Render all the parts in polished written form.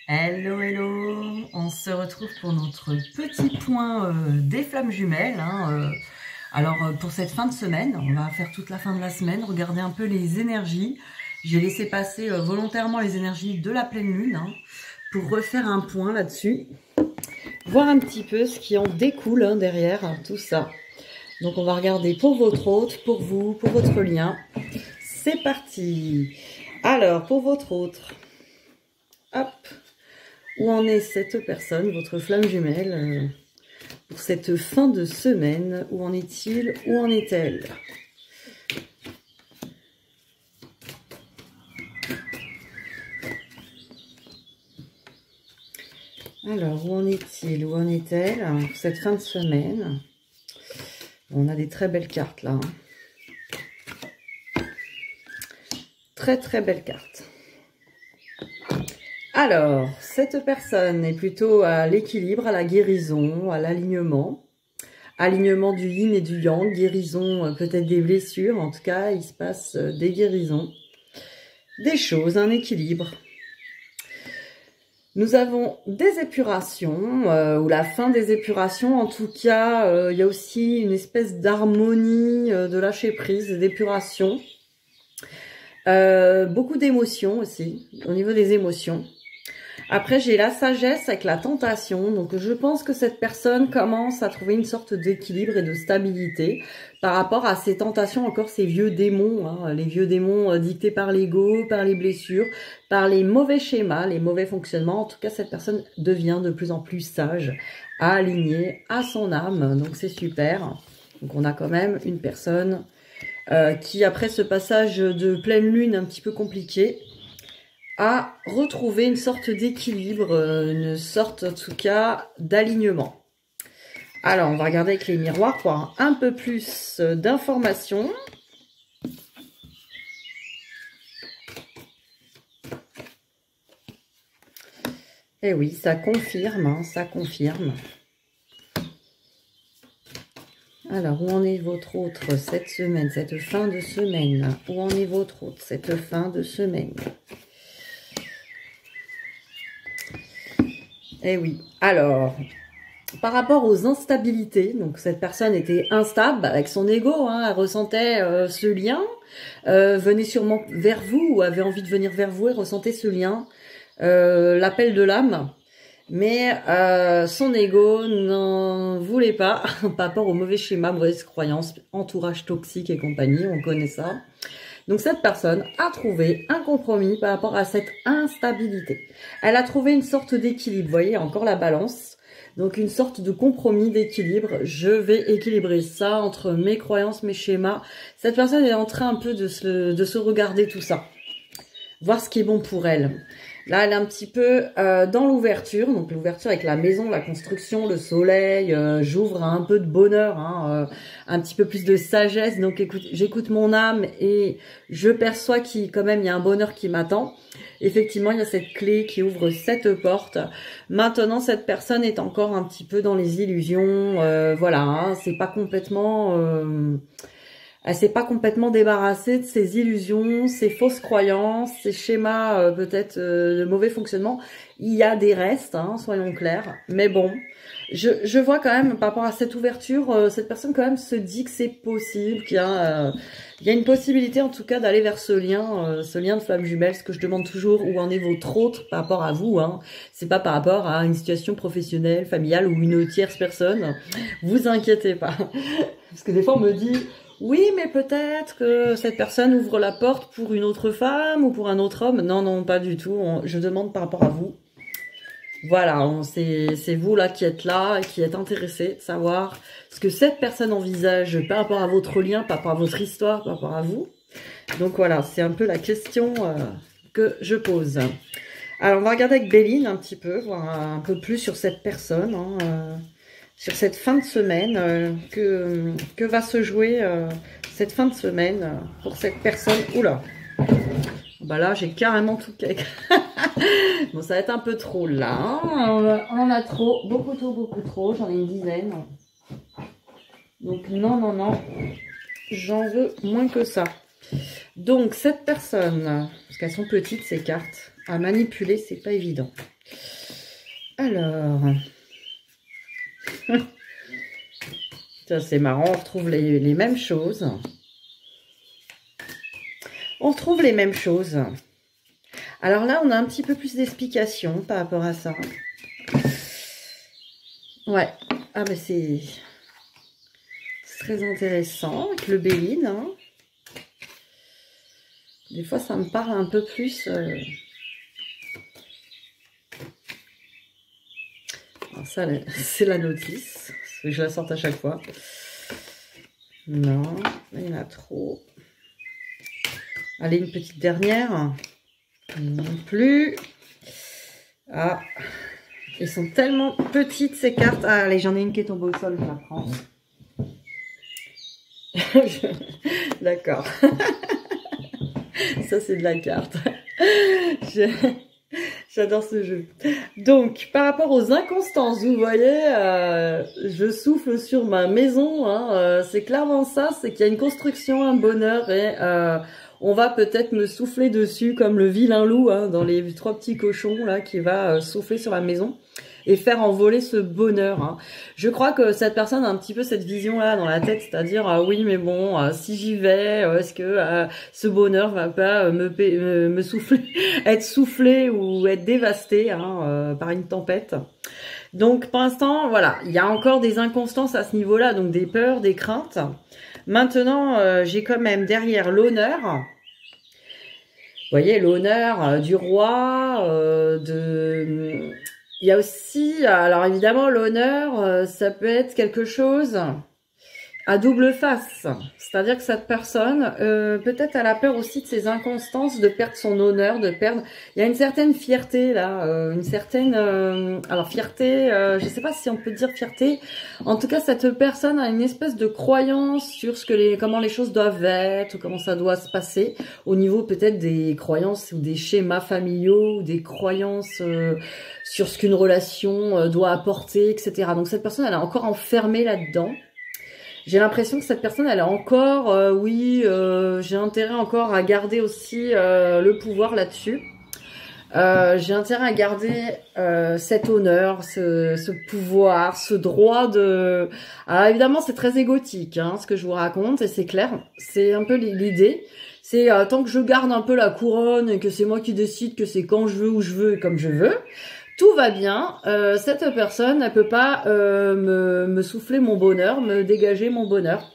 Hello, hello! On se retrouve pour notre petit point des flammes jumelles. Alors, pour cette fin de semaine, on va faire toute la fin de la semaine, regarder un peu les énergies. J'ai laissé passer volontairement les énergies de la pleine lune pour refaire un point là-dessus. Voir un petit peu ce qui en découle derrière tout ça. Donc, on va regarder pour votre hôte, pour vous, pour votre lien. C'est parti! Alors, pour votre autre, hop! Où en est cette personne, votre flamme jumelle, pour cette fin de semaine? Où en est-il? Où en est-elle? Alors, où en est-il? Où en est-elle pour cette fin de semaine? On a des très belles cartes là. Très très belles cartes. Alors, cette personne est plutôt à l'équilibre, à la guérison, à l'alignement. Alignement du yin et du yang, guérison peut-être des blessures. En tout cas, il se passe des guérisons, des choses, un équilibre. Nous avons des épurations, ou la fin des épurations. En tout cas, il y a aussi une espèce d'harmonie, de lâcher prise, d'épuration. Beaucoup d'émotions aussi, au niveau des émotions. Après, j'ai la sagesse avec la tentation. Donc, je pense que cette personne commence à trouver une sorte d'équilibre et de stabilité par rapport à ces tentations, encore ces vieux démons, les vieux démons dictés par l'ego, par les blessures, par les mauvais schémas, les mauvais fonctionnements. En tout cas, cette personne devient de plus en plus sage, alignée à son âme. Donc, c'est super. Donc, on a quand même une personne qui, après ce passage de pleine lune un petit peu compliqué, à retrouver une sorte d'équilibre, une sorte en tout cas d'alignement. Alors, on va regarder avec les miroirs pour avoir un peu plus d'informations. Eh oui, ça confirme, ça confirme. Alors, où en est votre autre cette semaine, cette fin de semaine? Où en est votre autre cette fin de semaine? Eh oui, alors, par rapport aux instabilités, donc cette personne était instable avec son ego, elle ressentait ce lien, venait sûrement vers vous ou avait envie de venir vers vous et ressentait ce lien, l'appel de l'âme, mais son ego n'en voulait pas, par rapport aux mauvais schémas, mauvaises croyances, entourage toxique et compagnie, on connaît ça. Donc cette personne a trouvé un compromis par rapport à cette instabilité. Elle a trouvé une sorte d'équilibre, vous voyez, encore la balance. Donc une sorte de compromis, d'équilibre. Je vais équilibrer ça entre mes croyances, mes schémas. Cette personne est en train un peu de se regarder tout ça. Voir ce qui est bon pour elle. Là, elle est un petit peu dans l'ouverture. Donc l'ouverture avec la maison, la construction, le soleil. J'ouvre un peu de bonheur, un petit peu plus de sagesse. Donc écoute, j'écoute mon âme et je perçois qu'il quand même il y a un bonheur qui m'attend. Effectivement, il y a cette clé qui ouvre cette porte. Maintenant, cette personne est encore un petit peu dans les illusions. Voilà, c'est pas complètement... elle s'est pas complètement débarrassée de ses illusions, ses fausses croyances, ses schémas peut-être de mauvais fonctionnement. Il y a des restes, soyons clairs. Mais bon, je vois quand même par rapport à cette ouverture, cette personne quand même se dit que c'est possible, qu'il y a une possibilité en tout cas d'aller vers ce lien de flamme jumelle. Ce que je demande toujours, où en est votre autre par rapport à vous, c'est pas par rapport à une situation professionnelle, familiale ou une tierce personne. Vous inquiétez pas, parce que des fois on me dit... Oui, mais peut-être que cette personne ouvre la porte pour une autre femme ou pour un autre homme. Non, non, pas du tout. Je demande par rapport à vous. Voilà, c'est vous là qui êtes là et qui êtes intéressé de savoir ce que cette personne envisage par rapport à votre lien, par rapport à votre histoire, par rapport à vous. Donc voilà, c'est un peu la question que je pose. Alors, on va regarder avec Béline un petit peu, voir un peu plus sur cette personne, sur cette fin de semaine, que va se jouer cette fin de semaine pour cette personne. Oula, bah là j'ai carrément tout cake. Bon, ça va être un peu trop là, on en a trop, beaucoup trop, j'en ai une dizaine. Donc non, non, non, j'en veux moins que ça. Donc cette personne, parce qu'elles sont petites ces cartes, à manipuler, c'est pas évident. Alors, ça c'est marrant, on retrouve les mêmes choses. On retrouve les mêmes choses. Alors là, on a un petit peu plus d'explications par rapport à ça. Ouais, ah mais c'est très intéressant avec le Béline. Hein. Des fois, ça me parle un peu plus. Alors ça, c'est la notice. Je la sorte à chaque fois. Non, il y en a trop. Allez, une petite dernière. Non plus. Ah, ils sont tellement petites ces cartes. Ah, allez, j'en ai une qui est tombée au sol, je la prends. D'accord. Ça, c'est de la carte. J'adore ce jeu. Donc, par rapport aux inconstances, vous voyez, je souffle sur ma maison. Hein, c'est clairement ça, c'est qu'il y a une construction, un bonheur et on va peut-être me souffler dessus comme le vilain loup hein, dans les 3 petits cochons là qui va souffler sur la maison et faire envoler ce bonheur. Hein. Je crois que cette personne a un petit peu cette vision-là dans la tête, c'est-à-dire oui, mais bon, si j'y vais, est-ce que ce bonheur va pas me souffler, être soufflé ou être dévasté hein, par une tempête. Donc pour l'instant, voilà, il y a encore des inconstances à ce niveau-là, donc des peurs, des craintes. Maintenant, j'ai quand même derrière l'honneur. Vous voyez, l'honneur du roi, Il y a aussi, alors évidemment, l'honneur, ça peut être quelque chose à double face. C'est-à-dire que cette personne, peut-être elle a peur aussi de ses inconstances, de perdre son honneur, de perdre... Il y a une certaine fierté là, une certaine... alors fierté, je ne sais pas si on peut dire fierté. En tout cas, cette personne a une espèce de croyance sur comment les choses doivent être, ou comment ça doit se passer, au niveau peut-être des croyances ou des schémas familiaux, ou des croyances sur ce qu'une relation doit apporter, etc. Donc cette personne, elle est encore enfermée là-dedans. J'ai l'impression que cette personne, elle a encore, oui, j'ai intérêt encore à garder aussi le pouvoir là-dessus. J'ai intérêt à garder cet honneur, ce pouvoir, ce droit de... Alors évidemment, c'est très égotique, hein, ce que je vous raconte, et c'est clair. C'est un peu l'idée. C'est tant que je garde un peu la couronne et que c'est moi qui décide que c'est quand je veux, où je veux et comme je veux, tout va bien. Cette personne, elle peut pas me souffler mon bonheur, me dégager mon bonheur.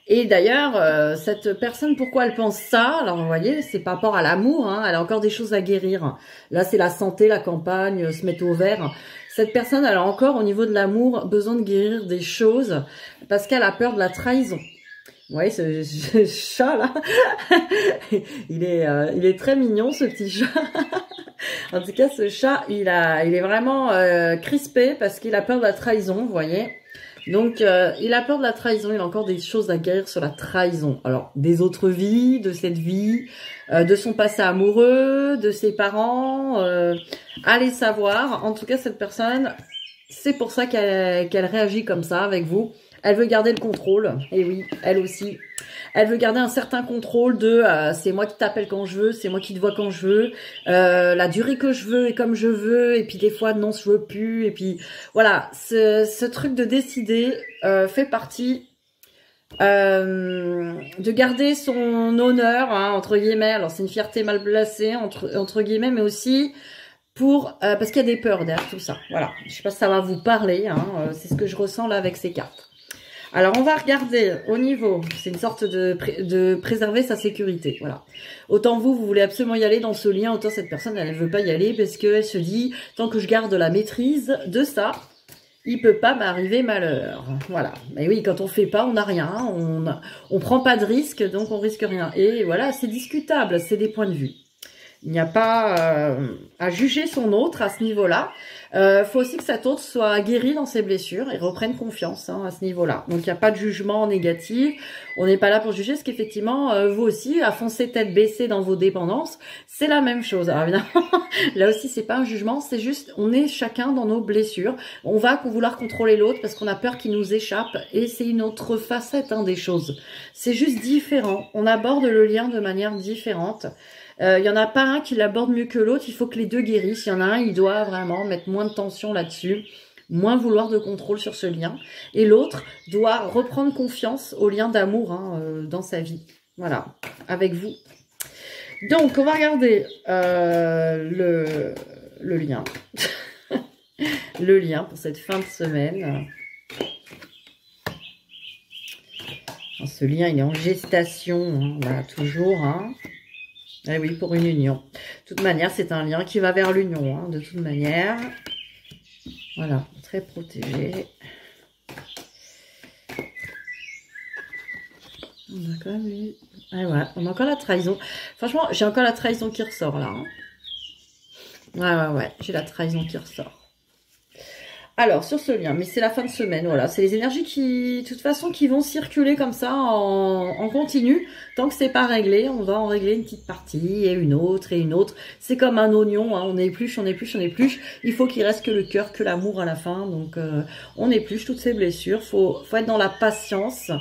Et d'ailleurs, cette personne, pourquoi elle pense ça? Alors, vous voyez, c'est par rapport à l'amour, hein, elle a encore des choses à guérir. Là, c'est la santé, la campagne, se mettre au vert. Cette personne, elle a encore, au niveau de l'amour, besoin de guérir des choses parce qu'elle a peur de la trahison. Vous voyez, ce chat, là, il est très mignon, ce petit chat. En tout cas, ce chat, il est vraiment crispé parce qu'il a peur de la trahison, vous voyez. Donc, il a peur de la trahison, il a encore des choses à guérir sur la trahison. Alors, des autres vies, de cette vie, de son passé amoureux, de ses parents, allez savoir. En tout cas, cette personne, c'est pour ça qu'elle réagit comme ça avec vous. Elle veut garder le contrôle, et oui, elle aussi. Elle veut garder un certain contrôle de c'est moi qui t'appelle quand je veux, c'est moi qui te vois quand je veux, la durée que je veux et comme je veux, et puis des fois non, je veux plus, et puis voilà, ce truc de décider fait partie de garder son honneur, hein, entre guillemets. Alors c'est une fierté mal placée entre guillemets, mais aussi pour parce qu'il y a des peurs derrière tout ça. Voilà, je sais pas si ça va vous parler, hein, c'est ce que je ressens là avec ces cartes. Alors, on va regarder au niveau, c'est une sorte de préserver sa sécurité, voilà. Autant vous voulez absolument y aller dans ce lien, autant cette personne, elle ne veut pas y aller parce qu'elle se dit, tant que je garde la maîtrise de ça, il peut pas m'arriver malheur. Voilà. Mais oui, quand on fait pas, on n'a rien, on prend pas de risque, donc on risque rien. Et voilà, c'est discutable, c'est des points de vue. Il n'y a pas à juger son autre à ce niveau-là. Faut aussi que cet autre soit guéri dans ses blessures et reprenne confiance hein, à ce niveau-là. Donc il n'y a pas de jugement négatif. On n'est pas là pour juger, parce qu'effectivement, vous aussi, à foncer tête baissée dans vos dépendances, c'est la même chose. Alors évidemment, là aussi, c'est pas un jugement, c'est juste, on est chacun dans nos blessures. On va vouloir contrôler l'autre parce qu'on a peur qu'il nous échappe, et c'est une autre facette hein, des choses. C'est juste différent. On aborde le lien de manière différente. Il y en a pas un qui l'aborde mieux que l'autre, il faut que les deux guérissent. Il y en a un, il doit vraiment mettre moins de tension là-dessus, moins vouloir de contrôle sur ce lien. Et l'autre doit reprendre confiance au lien d'amour dans sa vie. Voilà, avec vous. Donc, on va regarder le lien. Le lien pour cette fin de semaine. Alors, ce lien, il est en gestation, là, toujours. Eh oui, pour une union. De toute manière, c'est un lien qui va vers l'union, de toute manière. Voilà, très protégé. On a quand même eu... Ah ouais, on a encore la trahison. Franchement, j'ai encore la trahison qui ressort, là. Ouais, j'ai la trahison qui ressort. Alors, sur ce lien, mais c'est la fin de semaine, voilà. C'est les énergies qui, de toute façon, qui vont circuler comme ça en continu. Tant que c'est pas réglé, on va en régler une petite partie et une autre et une autre. C'est comme un oignon, on épluche, on épluche, on épluche. Il faut qu'il reste que le cœur, que l'amour à la fin. Donc, on épluche toutes ces blessures. Faut être dans la patience,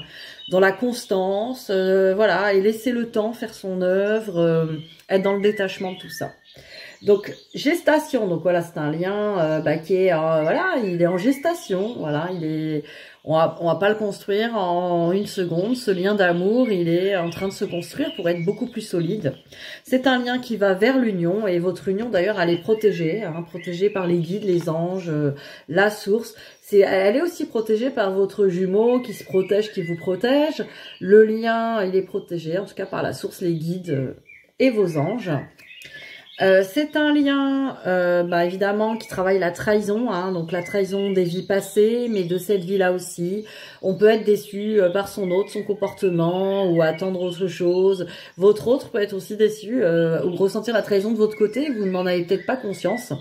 dans la constance, voilà, et laisser le temps faire son œuvre, être dans le détachement de tout ça. Donc, gestation, donc voilà, c'est un lien qui est, voilà, il est en gestation, voilà, on va pas le construire en une seconde, ce lien d'amour, il est en train de se construire pour être beaucoup plus solide. C'est un lien qui va vers l'union, et votre union, d'ailleurs, elle est protégée, protégée par les guides, les anges, la source. Elle est aussi protégée par votre jumeau qui se protège, qui vous protège. Le lien, il est protégé, en tout cas par la source, les guides et vos anges. C'est un lien, évidemment, qui travaille la trahison, donc la trahison des vies passées, mais de cette vie-là aussi. On peut être déçu par son autre, son comportement, ou attendre autre chose. Votre autre peut être aussi déçu, ou ressentir la trahison de votre côté, vous n'en avez peut-être pas conscience.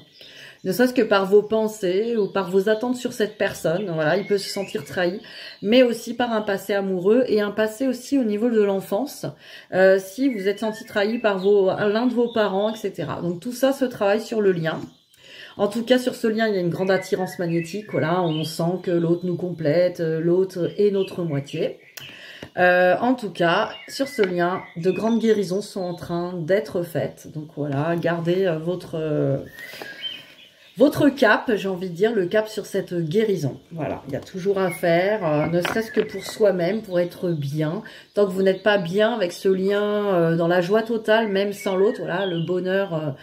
Ne serait-ce que par vos pensées ou par vos attentes sur cette personne. Voilà, il peut se sentir trahi, mais aussi par un passé amoureux et un passé aussi au niveau de l'enfance. Si vous êtes senti trahi par l'un de vos parents, etc. Donc tout ça se travaille sur le lien. En tout cas, sur ce lien, il y a une grande attirance magnétique. Voilà, on sent que l'autre nous complète, l'autre est notre moitié. En tout cas, sur ce lien, de grandes guérisons sont en train d'être faites. Donc voilà, gardez votre cap, j'ai envie de dire, le cap sur cette guérison. Voilà, il y a toujours à faire, ne serait-ce que pour soi-même, pour être bien. Tant que vous n'êtes pas bien avec ce lien, dans la joie totale, même sans l'autre, voilà, le bonheur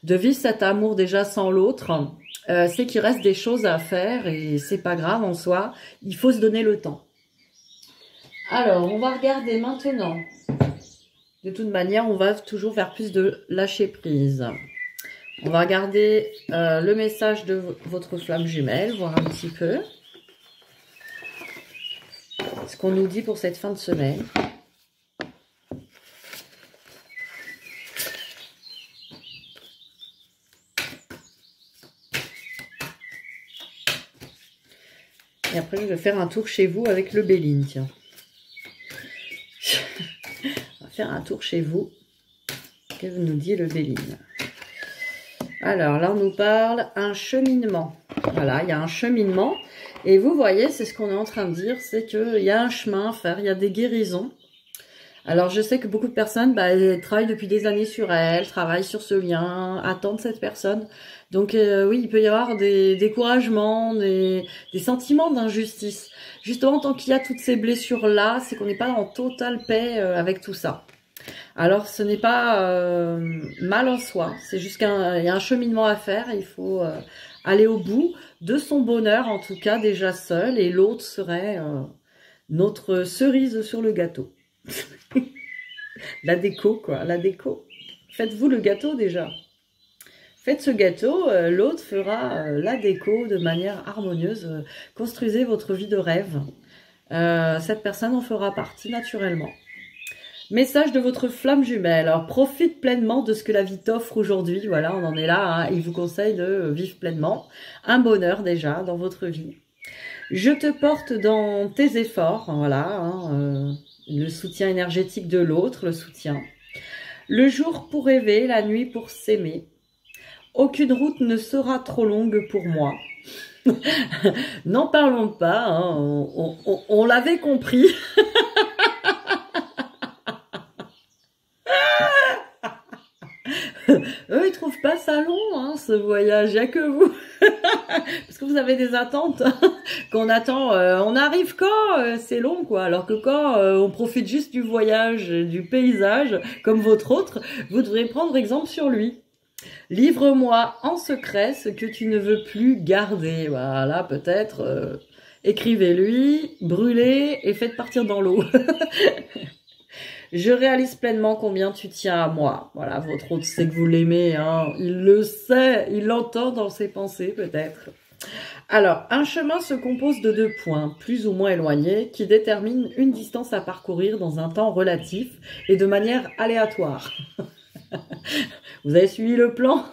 de vivre cet amour déjà sans l'autre, c'est qu'il reste des choses à faire et c'est pas grave en soi, il faut se donner le temps. Alors, on va regarder maintenant. De toute manière, on va toujours vers plus de lâcher prise. On va regarder le message de votre flamme jumelle, voir un petit peu ce qu'on nous dit pour cette fin de semaine. Et après, je vais faire un tour chez vous avec le Béline, tiens. On va faire un tour chez vous. Que nous dit le Béline? Alors là, on nous parle un cheminement. Voilà, il y a un cheminement. Et vous voyez, c'est ce qu'on est en train de dire, c'est qu'il y a un chemin à faire, il y a des guérisons. Alors, je sais que beaucoup de personnes, elles travaillent depuis des années sur elles, travaillent sur ce lien, attendent cette personne. Donc, oui, il peut y avoir des découragements, des sentiments d'injustice. Justement, tant qu'il y a toutes ces blessures-là, c'est qu'on n'est pas en totale paix avec tout ça. Alors, ce n'est pas mal en soi, c'est juste qu'il y a un cheminement à faire, il faut aller au bout de son bonheur, en tout cas déjà seul, et l'autre serait notre cerise sur le gâteau. La déco, quoi, la déco. Faites-vous le gâteau déjà. Faites ce gâteau, l'autre fera la déco de manière harmonieuse. Construisez votre vie de rêve. Cette personne en fera partie naturellement. Message de votre flamme jumelle. Alors, profite pleinement de ce que la vie t'offre aujourd'hui. Voilà, on en est là. Il vous conseille de vivre pleinement. Un bonheur déjà dans votre vie. Je te porte dans tes efforts. Voilà, le soutien énergétique de l'autre, le soutien. Le jour pour rêver, la nuit pour s'aimer. Aucune route ne sera trop longue pour moi. N'en parlons pas, on l'avait compris. pas ça long, hein, ce voyage, il n'y a que vous. Parce que vous avez des attentes qu'on attend, on arrive quand c'est long quoi, alors que quand on profite juste du voyage, du paysage, comme votre autre, vous devrez prendre exemple sur lui. Livre-moi en secret ce que tu ne veux plus garder. Voilà, peut-être, écrivez-lui, brûlez et faites partir dans l'eau. Je réalise pleinement combien tu tiens à moi. Voilà, votre autre sait que vous l'aimez, hein. Il le sait, il l'entend dans ses pensées peut-être. Alors, un chemin se compose de 2 points, plus ou moins éloignés, qui déterminent une distance à parcourir dans un temps relatif et de manière aléatoire. Vous avez suivi le plan?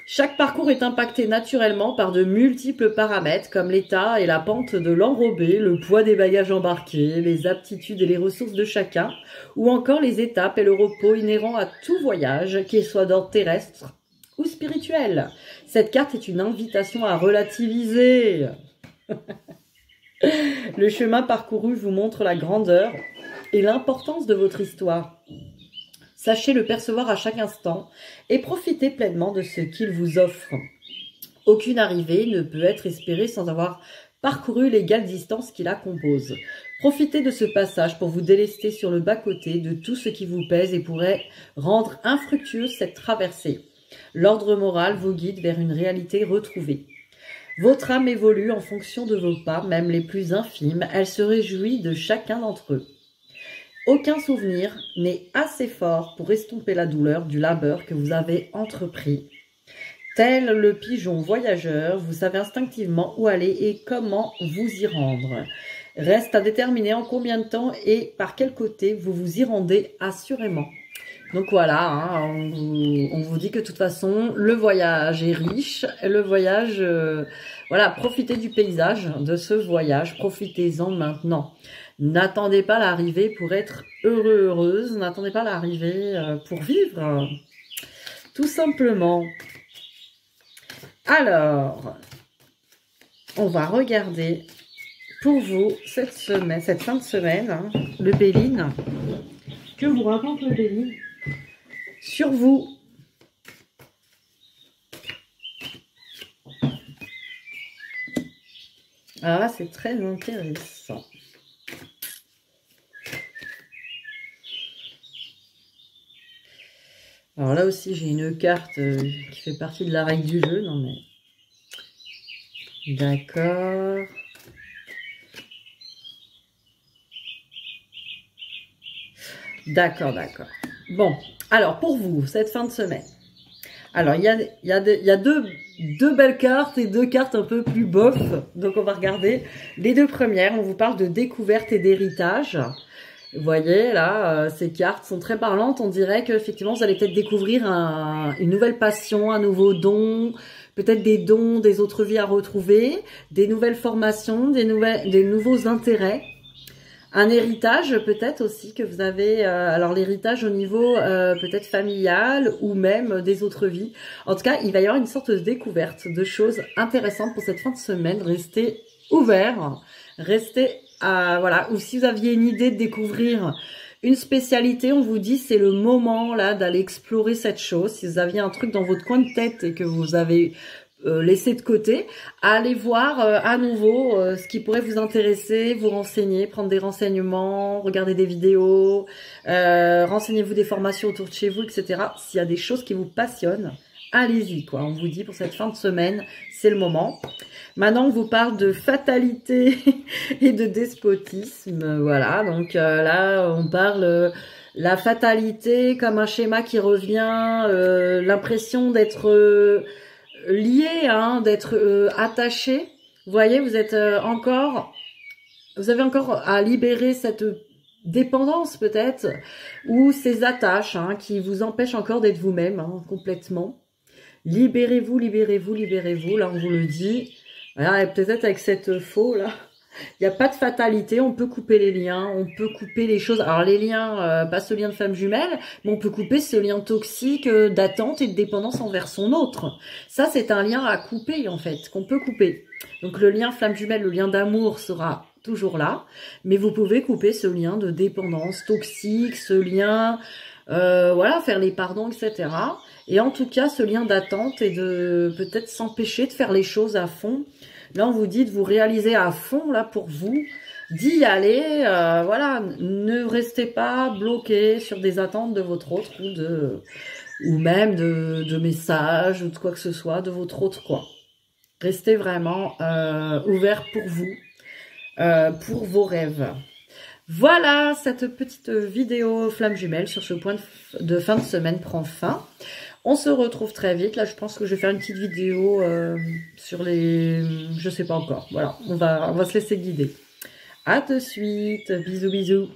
Chaque parcours est impacté naturellement par de multiples paramètres comme l'état et la pente de l'enrobé, le poids des bagages embarqués, les aptitudes et les ressources de chacun, ou encore les étapes et le repos inhérents à tout voyage, qu'il soit d'ordre terrestre ou spirituel. Cette carte est une invitation à relativiser. Le chemin parcouru vous montre la grandeur et l'importance de votre histoire. Sachez le percevoir à chaque instant et profitez pleinement de ce qu'il vous offre. Aucune arrivée ne peut être espérée sans avoir parcouru l'égale distance qui la compose. Profitez de ce passage pour vous délester sur le bas-côté de tout ce qui vous pèse et pourrait rendre infructueuse cette traversée. L'ordre moral vous guide vers une réalité retrouvée. Votre âme évolue en fonction de vos pas, même les plus infimes. Elle se réjouit de chacun d'entre eux. Aucun souvenir n'est assez fort pour estomper la douleur du labeur que vous avez entrepris. Tel le pigeon voyageur, vous savez instinctivement où aller et comment vous y rendre. Reste à déterminer en combien de temps et par quel côté vous vous y rendez assurément. Donc voilà, hein, on vous dit que de toute façon, le voyage est riche. Le voyage, voilà, profitez du paysage, de ce voyage, profitez-en maintenant. N'attendez pas l'arrivée pour être heureux, heureuse. N'attendez pas l'arrivée pour vivre. Tout simplement. Alors, on va regarder pour vous cette fin de semaine, hein, le Béline. Que vous raconte le Béline sur vous? Alors là, c'est très intéressant. Alors là aussi, j'ai une carte qui fait partie de la règle du jeu. Non mais... D'accord. D'accord, d'accord. Bon, alors pour vous, cette fin de semaine. Alors, il y a deux belles cartes et 2 cartes un peu plus bof. Donc, on va regarder les 2 premières. On vous parle de découverte et d'héritage. Vous voyez, là, ces cartes sont très parlantes. On dirait qu'effectivement, vous allez peut-être découvrir une nouvelle passion, un nouveau don, peut-être des dons des autres vies à retrouver, des nouvelles formations, des nouveaux intérêts. Un héritage peut-être aussi que vous avez, alors l'héritage au niveau peut-être familial ou même des autres vies. En tout cas, il va y avoir une sorte de découverte de choses intéressantes pour cette fin de semaine. Restez ouverts, restez voilà. Ou si vous aviez une idée de découvrir une spécialité, on vous dit c'est le moment là d'aller explorer cette chose. Si vous aviez un truc dans votre coin de tête et que vous avez laissé de côté, allez voir à nouveau ce qui pourrait vous intéresser, vous renseigner, prendre des renseignements, regarder des vidéos, renseignez-vous des formations autour de chez vous, etc. S'il y a des choses qui vous passionnent, allez-y, quoi. On vous dit pour cette fin de semaine, c'est le moment. Maintenant, on vous parle de fatalité et de despotisme, voilà. Donc là, on parle la fatalité comme un schéma qui revient, l'impression d'être lié, hein, d'être attaché. Vous voyez, vous êtes vous avez encore à libérer cette dépendance peut-être, ou ces attaches hein, qui vous empêchent encore d'être vous-même hein, complètement. Libérez-vous, libérez-vous, libérez-vous. Là, on vous le dit. Voilà, peut-être avec cette faux là. Il n'y a pas de fatalité, on peut couper les liens, on peut couper les choses. Alors les liens, pas ce lien de femme jumelle, mais on peut couper ce lien toxique d'attente et de dépendance envers son autre. Ça, c'est un lien à couper en fait, qu'on peut couper. Donc le lien flamme jumelle, le lien d'amour sera toujours là, mais vous pouvez couper ce lien de dépendance toxique, ce lien, voilà, faire les pardons, etc. Et en tout cas, ce lien d'attente et de peut-être s'empêcher de faire les choses à fond. Là, on vous dit de vous réaliser à fond, là, pour vous, d'y aller. Voilà, ne restez pas bloqué sur des attentes de votre autre ou même de messages ou de quoi que ce soit, de votre autre, quoi. Restez vraiment ouvert pour vous, pour vos rêves. Voilà, cette petite vidéo flamme jumelle sur ce point de fin de semaine prend fin. On se retrouve très vite. Là, je pense que je vais faire une petite vidéo sur les... Je sais pas encore. Voilà, on va se laisser guider. À de suite. Bisous, bisous.